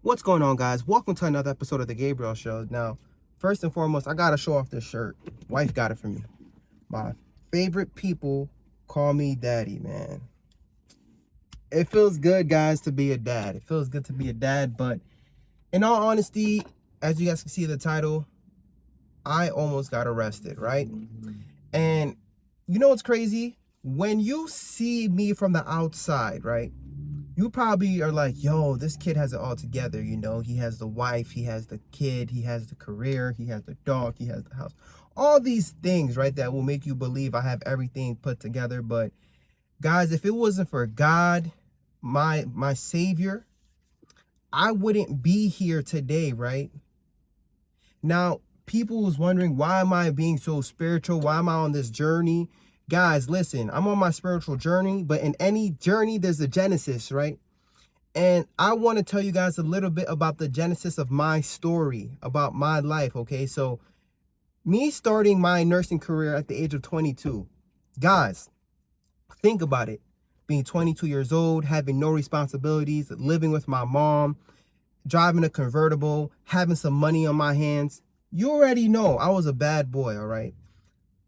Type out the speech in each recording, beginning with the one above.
What's going on, guys? Welcome to another episode of the Gabriel Show. Now, first and foremost, I gotta show off this shirt. Wife got it for me. My favorite people call me daddy, man. It feels good, guys, to be a dad. It feels good to be a dad, but in all honesty, as you guys can see in the title, I almost got arrested, right? And you know what's crazy? When you see me from the outside, right? You probably are like, yo, this kid has it all together. You know, he has the wife, he has the kid, he has the career, he has the dog, he has the house. All these things, right, that will make you believe I have everything put together. But guys, if it wasn't for God, my savior, I wouldn't be here today, right? Now, people was wondering, why am I being so spiritual? Why am I on this journey? Guys, listen, I'm on my spiritual journey, but in any journey, there's a genesis, right? And I want to tell you guys a little bit about the genesis of my story, about my life, okay? So, me starting my nursing career at the age of 22. Guys, think about it. Being 22 years old, having no responsibilities, living with my mom, driving a convertible, having some money on my hands. You already know I was a bad boy, all right?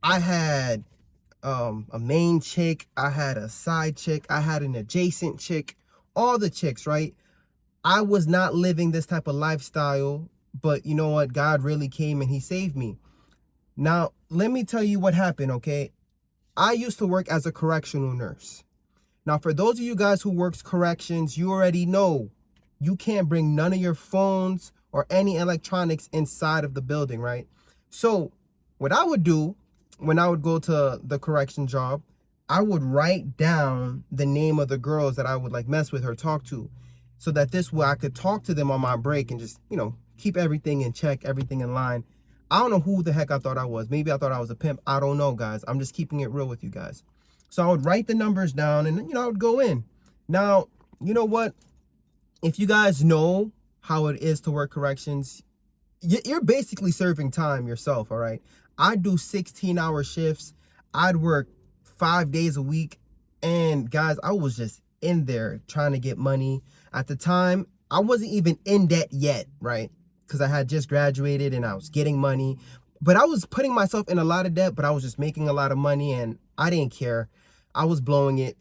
I had a main chick, I had a side chick, I had an adjacent chick, all the chicks, right? I was not living this type of lifestyle, but you know what? God really came and he saved me. Now, let me tell you what happened, okay? I used to work as a correctional nurse. Now, for those of you guys who works corrections, you already know you can't bring none of your phones or any electronics inside of the building, right? So what I would do when I would go to the correction job, I would write down the name of the girls that I would like mess with or talk to, so that this way I could talk to them on my break and just, keep everything in check, everything in line. I don't know who the heck I thought I was. Maybe I thought I was a pimp. I don't know, guys. I'm just keeping it real with you guys. So I would write the numbers down and, I would go in. Now, you know what? If you guys know how it is to work corrections, you're basically serving time yourself, all right? I do 16-hour shifts. I'd work 5 days a week. And guys, I was just in there trying to get money. At the time, I wasn't even in debt yet, right? Because I had just graduated and I was getting money. But I was putting myself in a lot of debt, but I was just making a lot of money and I didn't care. I was blowing it.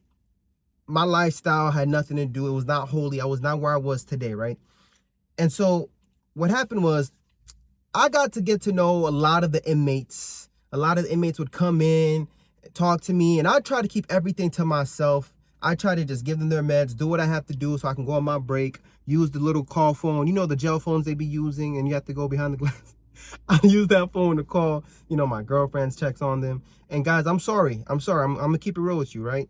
My lifestyle had nothing to do. It was not holy. I was not where I was today, right? And so what happened was, I got to get to know a lot of the inmates. A lot of the inmates would come in, talk to me, and I try to keep everything to myself. I try to just give them their meds, do what I have to do so I can go on my break, use the little call phone. You know, the jail phones they be using, and you have to go behind the glass. I use that phone to call, my girlfriend's checks on them. And guys, I'm sorry. I'm going to keep it real with you, right?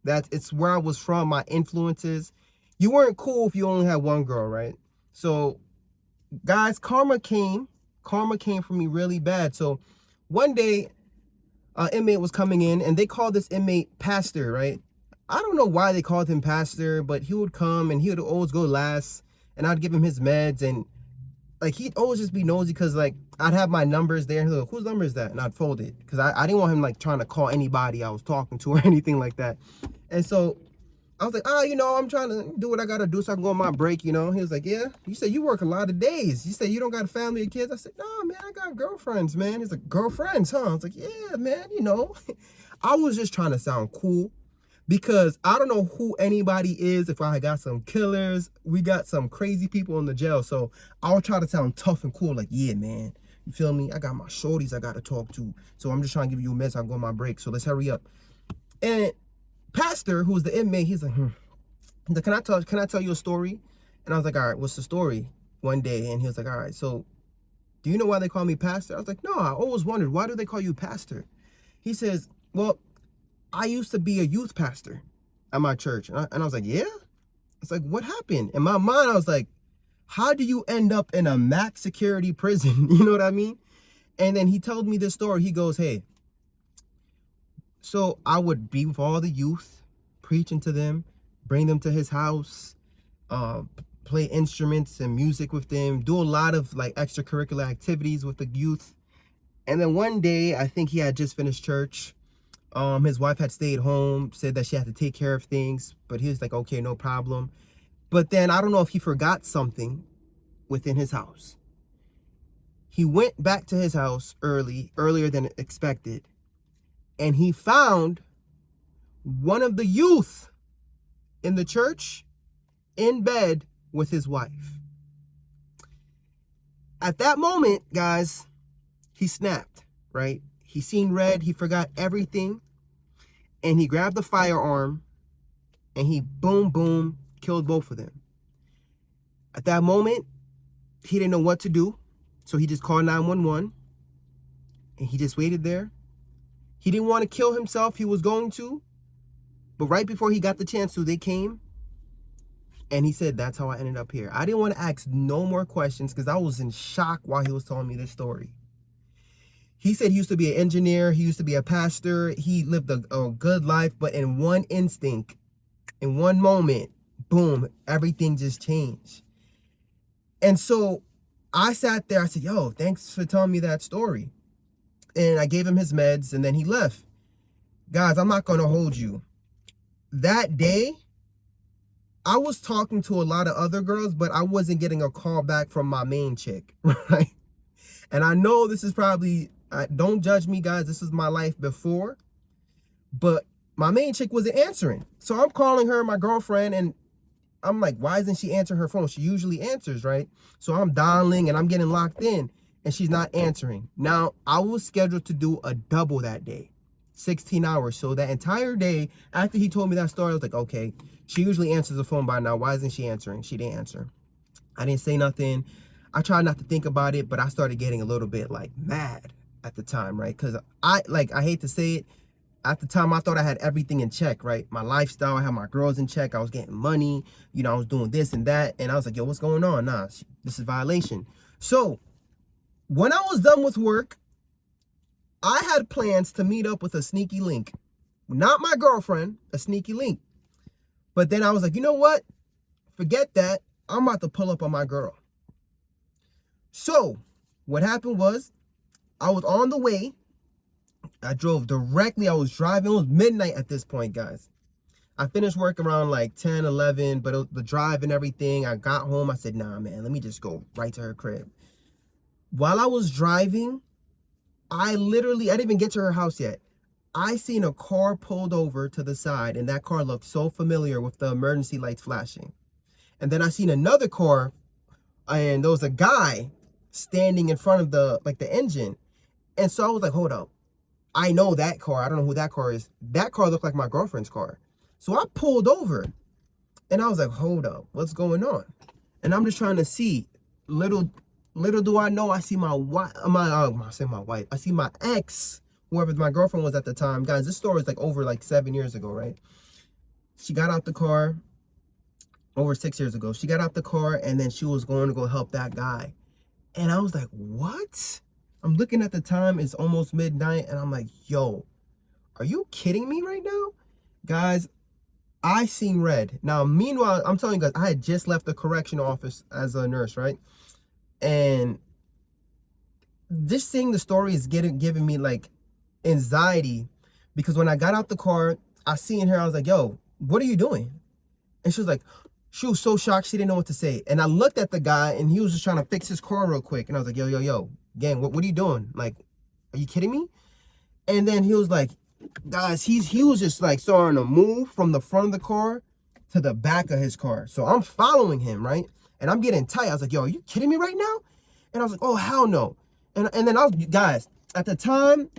It's where I was from, my influences. You weren't cool if you only had one girl, right? So, guys, karma came for me really bad. So one day, an inmate was coming in and they called this inmate Pastor, right? I don't know why they called him Pastor, but he would come and he would always go last and I'd give him his meds, and like he'd always just be nosy because like I'd have my numbers there and he'd go, whose number is that? And I'd fold it because I didn't want him like trying to call anybody I was talking to or anything like that. And so I was like, I'm trying to do what I got to do so I can go on my break, He was like, yeah, you said you work a lot of days. You said you don't got a family or kids. I said, no, man, I got girlfriends, man. He's like, girlfriends, huh? I was like, yeah, man, I was just trying to sound cool because I don't know who anybody is. If I got some killers, we got some crazy people in the jail. So I'll try to sound tough and cool like, yeah, man, you feel me? I got my shorties I got to talk to. So I'm just trying to give you a mess. I can go on my break. So let's hurry up. And Pastor, who was the inmate, he's like, He's like, can I tell you a story? And I was like, all right, what's the story? One day, and he was like, all right, so do you know why they call me Pastor? I was like, no, I always wondered, why do they call you Pastor? He says, well, I used to be a youth pastor at my church. And I was like, yeah? It's like, what happened? In my mind, I was like, how do you end up in a max security prison? You know what I mean? And then he told me this story. He goes, hey, so I would be with all the youth, preaching to them, bring them to his house, play instruments and music with them, do a lot of like extracurricular activities with the youth. And then one day, I think he had just finished church. His wife had stayed home, said that she had to take care of things, but he was like, okay, no problem. But then I don't know if he forgot something within his house. He went back to his house earlier than expected, and he found one of the youth in the church in bed with his wife. At that moment, guys, he snapped, right? He seen red, he forgot everything, and he grabbed the firearm, and he boom, boom, killed both of them. At that moment, he didn't know what to do, so he just called 911, and he just waited there. He didn't want to kill himself. He was going to, but right before he got the chance to, they came, and he said, that's how I ended up here. I didn't want to ask no more questions because I was in shock while he was telling me this story. He said he used to be an engineer. He used to be a pastor. He lived a good life, but in one instinct, in one moment, boom, everything just changed. And so I sat there. I said, yo, thanks for telling me that story. And I gave him his meds, and then he left. Guys, I'm not going to hold you. That day, I was talking to a lot of other girls, but I wasn't getting a call back from my main chick, right? And I know this is probably, don't judge me, guys. This is my life before. But my main chick wasn't answering. So I'm calling her, my girlfriend, and I'm like, why isn't she answering her phone? She usually answers, right? So I'm dialing, and I'm getting locked in, and she's not answering. Now, I was scheduled to do a double that day, 16 hours. So that entire day, after he told me that story, I was like, okay, she usually answers the phone by now. Why isn't she answering? She didn't answer. I didn't say nothing. I tried not to think about it, but I started getting a little bit like mad at the time, right? Because I hate to say it, at the time I thought I had everything in check, right? My lifestyle, I had my girls in check. I was getting money, you know, I was doing this and that. And I was like, yo, what's going on? Nah, this is violation. So when I was done with work, I had plans to meet up with a sneaky link. Not my girlfriend, a sneaky link. But then I was like, you know what? Forget that. I'm about to pull up on my girl. So what happened was I was on the way. I drove directly. I was driving. It was midnight at this point, guys. I finished work around like 10, 11, but the drive and everything, I got home. I said, nah, man, let me just go right to her crib. While I was driving, I didn't even get to her house yet. I seen a car pulled over to the side, and that car looked so familiar with the emergency lights flashing. And then I seen another car, and there was a guy standing in front of the engine. And so I was like, hold up. I know that car. I don't know who that car is. That car looked like my girlfriend's car. So I pulled over, and I was like, hold up. What's going on? And I'm just trying to see. Little do I know, I see I see my ex, whoever my girlfriend was at the time. Guys, this story is like over like 7 years ago, right? She got out the car over 6 years ago. She got out the car, and then she was going to go help that guy. And I was like, what? I'm looking at the time, it's almost midnight, and I'm like, yo, are you kidding me right now? Guys, I seen red. Now, meanwhile, I'm telling you guys, I had just left the correctional office as a nurse, right? And just seeing the story is giving me like anxiety, because when I got out the car, I seen her, I was like, yo, what are you doing? And she was so shocked, she didn't know what to say. And I looked at the guy, and he was just trying to fix his car real quick. And I was like, yo, gang, what are you doing? Like, are you kidding me? And then he was like, guys, he was just like starting to move from the front of the car to the back of his car. So I'm following him, right? And I'm getting tight. I was like, yo, are you kidding me right now? And I was like, oh, hell no. And then guys, at the time,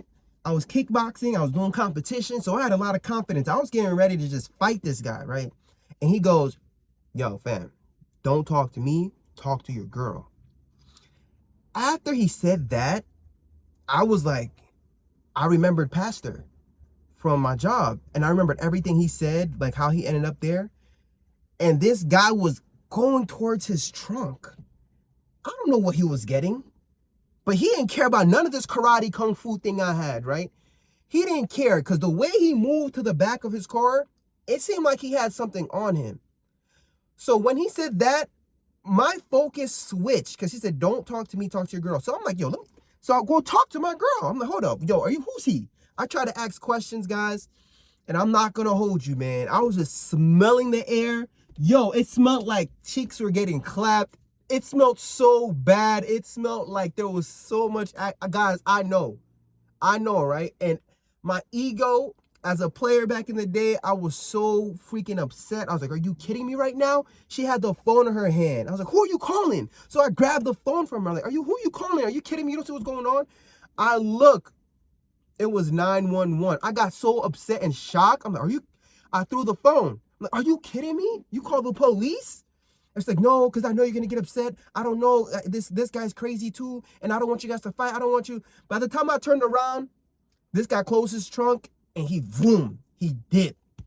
I was kickboxing. I was doing competition. So I had a lot of confidence. I was getting ready to just fight this guy, right? And he goes, yo, fam, don't talk to me. Talk to your girl. After he said that, I was like, I remembered Pastor from my job. And I remembered everything he said, like how he ended up there. And this guy was going towards his trunk. I don't know what he was getting, but he didn't care about none of this karate kung fu thing I had, right? He didn't care, because the way he moved to the back of his car, it seemed like he had something on him. So when he said that, my focus switched, because he said, don't talk to me, talk to your girl. So I'm like, yo, so I'll go talk to my girl. I'm like, hold up, yo, who's he? I try to ask questions, guys, and I'm not going to hold you, man. I was just smelling the air, Yo, it smelled like cheeks were getting clapped. It smelled so bad. It smelled like there was so much. Guys, I know, right? And my ego as a player back in the day, I was so freaking upset. I was like, are you kidding me right now? She had the phone in her hand. I was like, who are you calling? So I grabbed the phone from her. I'm like, who are you calling? Are you kidding me? You don't see what's going on? I look, it was 911. I got so upset and shocked. I'm like, I threw the phone. I'm like, are you kidding me? You call the police? It's like, no, because I know you're going to get upset. I don't know. This guy's crazy too. And I don't want you guys to fight. I don't want you. By the time I turned around, this guy closed his trunk and he dipped.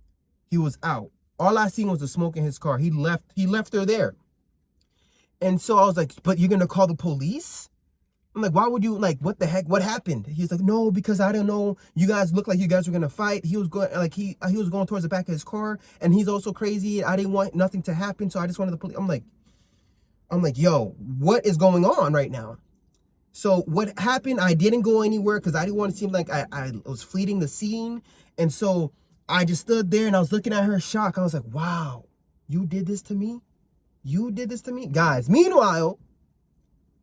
He was out. All I seen was the smoke in his car. He left her there. And so I was like, but you're going to call the police? I'm like, why would you, like, what the heck? What happened? He's like, no, because I don't know. You guys looked like you guys were going to fight. He was going, like, he was going towards the back of his car, and he's also crazy. I didn't want nothing to happen, so I just wanted the police. I'm like, yo, what is going on right now? So what happened, I didn't go anywhere because I didn't want to seem like I was fleeting the scene. And so I just stood there and I was looking at her shocked. I was like, wow, you did this to me? You did this to me? Guys, meanwhile,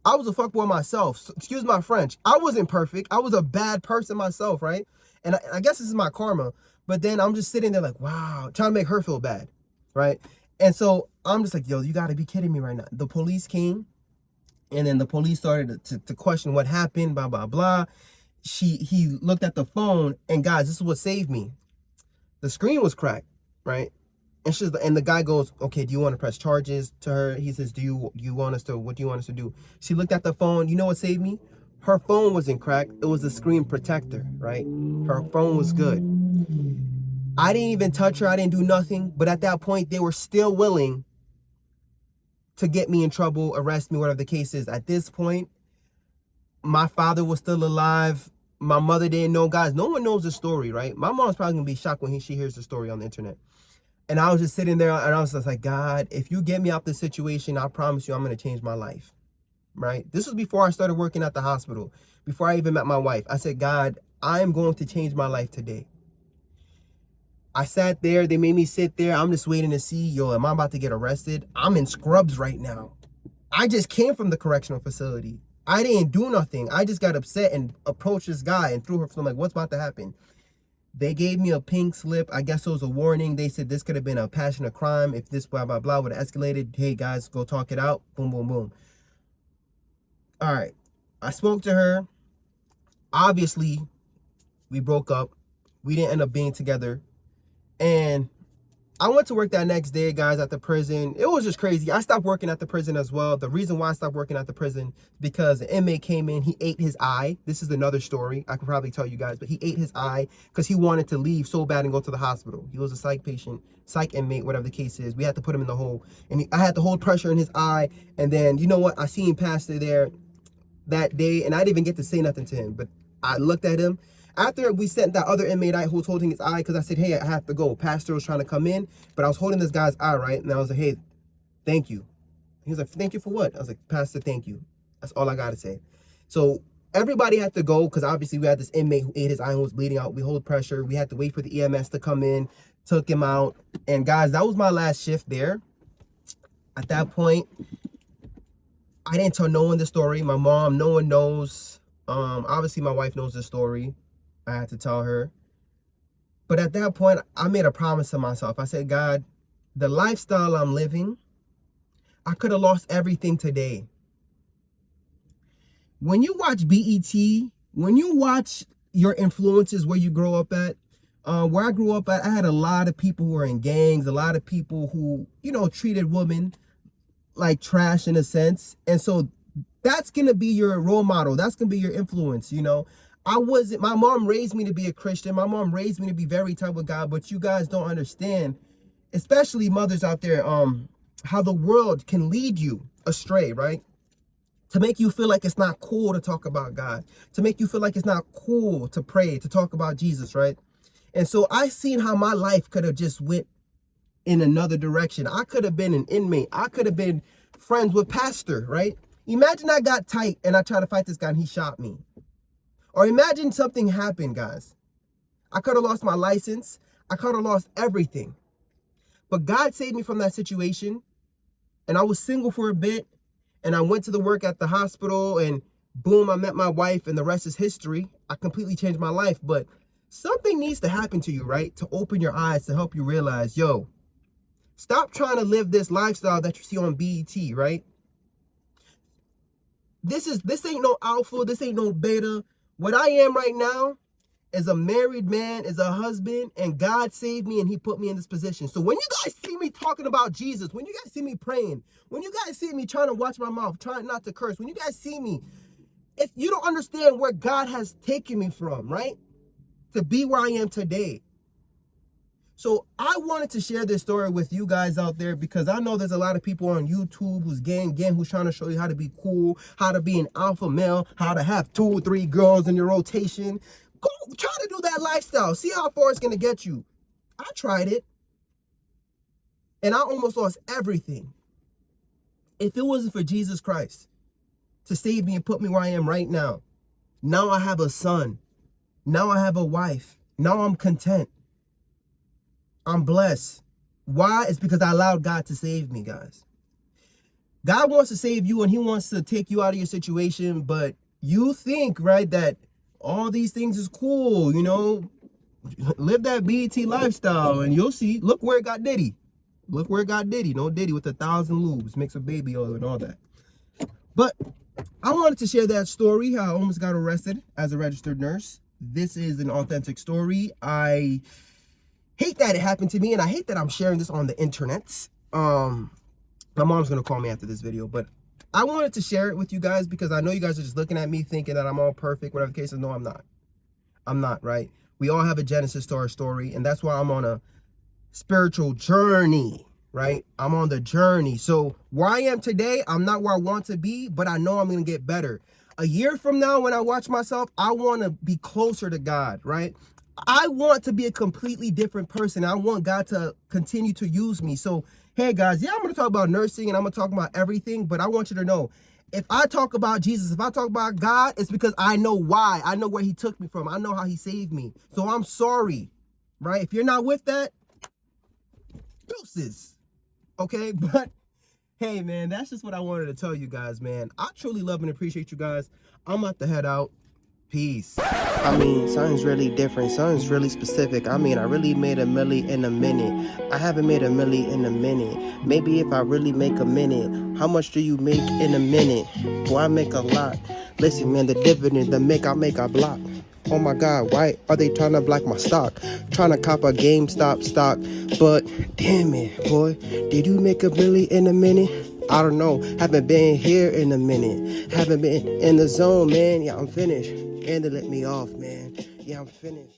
I was a fuckboy myself. So, excuse my French. I wasn't perfect. I was a bad person myself, right? And I guess this is my karma. But then I'm just sitting there like, wow, trying to make her feel bad, right? And so I'm just like, yo, you got to be kidding me right now. The police came, and then the police started to question what happened, blah, blah, blah. He looked at the phone, and guys, this is what saved me. The screen was cracked, right? And the guy goes, okay, do you want to press charges to her? He says, what do you want us to do? She looked at the phone. You know what saved me? Her phone wasn't cracked. It was a screen protector, right? Her phone was good. I didn't even touch her. I didn't do nothing. But at that point, they were still willing to get me in trouble, arrest me, whatever the case is. At this point, my father was still alive. My mother didn't know. Guys, no one knows the story, right? My mom's probably going to be shocked when she hears the story on the internet. And I was just sitting there and I was just like, God, if you get me out this situation, I promise you I'm going to change my life, right? This was before I started working at the hospital, before I even met my wife. I said, God, I am going to change my life today. I sat there. They made me sit there. I'm just waiting to see, yo, am I about to get arrested? I'm in scrubs right now. I just came from the correctional facility. I didn't do nothing. I just got upset and approached this guy and threw her. I'm like, what's about to happen? They gave me a pink slip. I guess it was a warning. They said this could have been a passion of crime. If this blah, blah, blah would have escalated. Hey, guys, go talk it out. Boom, boom, boom. All right. I spoke to her. Obviously, we broke up. We didn't end up being together. And I went to work that next day, guys, at the prison. It was just crazy. I stopped working at the prison as well. The reason why I stopped working at the prison is because the inmate came in. He ate his eye. This is another story. I could probably tell you guys, but he ate his eye because he wanted to leave so bad and go to the hospital. He was a psych patient, psych inmate, whatever the case is. We had to put him in the hole. And I had to hold pressure in his eye. And then, you know what? I seen Pastor there that day, and I didn't even get to say nothing to him. But I looked at him. After we sent that other inmate out who was holding his eye, because I said, hey, I have to go. Pastor was trying to come in, but I was holding this guy's eye, right? And I was like, hey, thank you. He was like, thank you for what? I was like, Pastor, thank you. That's all I got to say. So everybody had to go because obviously we had this inmate who ate his eye and was bleeding out. We hold pressure. We had to wait for the EMS to come in, took him out. And guys, that was my last shift there. At that point, I didn't tell no one the story. My mom, no one knows. Obviously, my wife knows the story. I had to tell her. But at that point, I made a promise to myself. I said, God, the lifestyle I'm living, I could have lost everything today. When you watch BET, when you watch your influences where you grow up at, where I grew up at, I had a lot of people who were in gangs, a lot of people who, you know, treated women like trash in a sense. And so that's going to be your role model. That's going to be your influence, you know. My mom raised me to be a Christian. My mom raised me to be very tight with God, but you guys don't understand, especially mothers out there, how the world can lead you astray, right? To make you feel like it's not cool to talk about God, to make you feel like it's not cool to pray, to talk about Jesus, right? And so I seen how my life could have just went in another direction. I could have been an inmate. I could have been friends with Pastor, right? Imagine I got tight and I tried to fight this guy and he shot me. Or imagine something happened, guys. I could have lost my license. I could have lost everything. But God saved me from that situation. And I was single for a bit. And I went to the work at the hospital. And boom, I met my wife. And the rest is history. I completely changed my life. But something needs to happen to you, right? To open your eyes, to help you realize, yo, stop trying to live this lifestyle that you see on BET, right? This ain't no alpha. This ain't no beta. What I am right now is a married man, is a husband, and God saved me and he put me in this position. So when you guys see me talking about Jesus, when you guys see me praying, when you guys see me trying to watch my mouth, trying not to curse, when you guys see me, if you don't understand where God has taken me from, right? To be where I am today. So I wanted to share this story with you guys out there because I know there's a lot of people on YouTube who's who's trying to show you how to be cool, how to be an alpha male, how to have 2 or 3 girls in your rotation. Go try to do that lifestyle. See how far it's going to get you. I tried it. And I almost lost everything. If it wasn't for Jesus Christ to save me and put me where I am right now. Now I have a son. Now I have a wife. Now I'm content. I'm blessed. Why? It's because I allowed God to save me, guys. God wants to save you and he wants to take you out of your situation, but you think, right, that all these things is cool, you know, live that BET lifestyle and you'll see, look where it got Diddy. Look where it got Diddy. No Diddy with 1,000 lubes, mix of baby oil and all that. But I wanted to share that story, how I almost got arrested as a registered nurse. This is an authentic story. I hate that it happened to me, and I hate that I'm sharing this on the internet. My mom's gonna call me after this video, but I wanted to share it with you guys because I know you guys are just looking at me thinking that I'm all perfect, whatever the case is. No, I'm not. I'm not, right? We all have a genesis to our story, and that's why I'm on a spiritual journey, right? I'm on the journey. So where I am today, I'm not where I want to be, but I know I'm gonna get better. A year from now, when I watch myself, I want to be closer to God, right? I want to be a completely different person. I want God to continue to use me. So, hey guys, yeah, I'm going to talk about nursing and I'm going to talk about everything, but I want you to know, if I talk about Jesus, if I talk about God, it's because I know why. I know where he took me from. I know how he saved me. So I'm sorry, right? If you're not with that, deuces, okay? But hey, man, that's just what I wanted to tell you guys, man. I truly love and appreciate you guys. I'm about to head out. Peace. I mean, something's really different. Something's really specific. I mean, I really made a milli in a minute. I haven't made a milli in a minute. Maybe if I really make a minute. How much do you make in a minute? Well, I make a lot. Listen, man, the dividend, the make I block. Oh my God, why are they trying to block my stock? Trying to cop a GameStop stock. But damn it, boy, did you make a milli in a minute? I don't know. Haven't been here in a minute. Haven't been in the zone, man. Yeah, I'm finished. And they let me off, man. Yeah, I'm finished.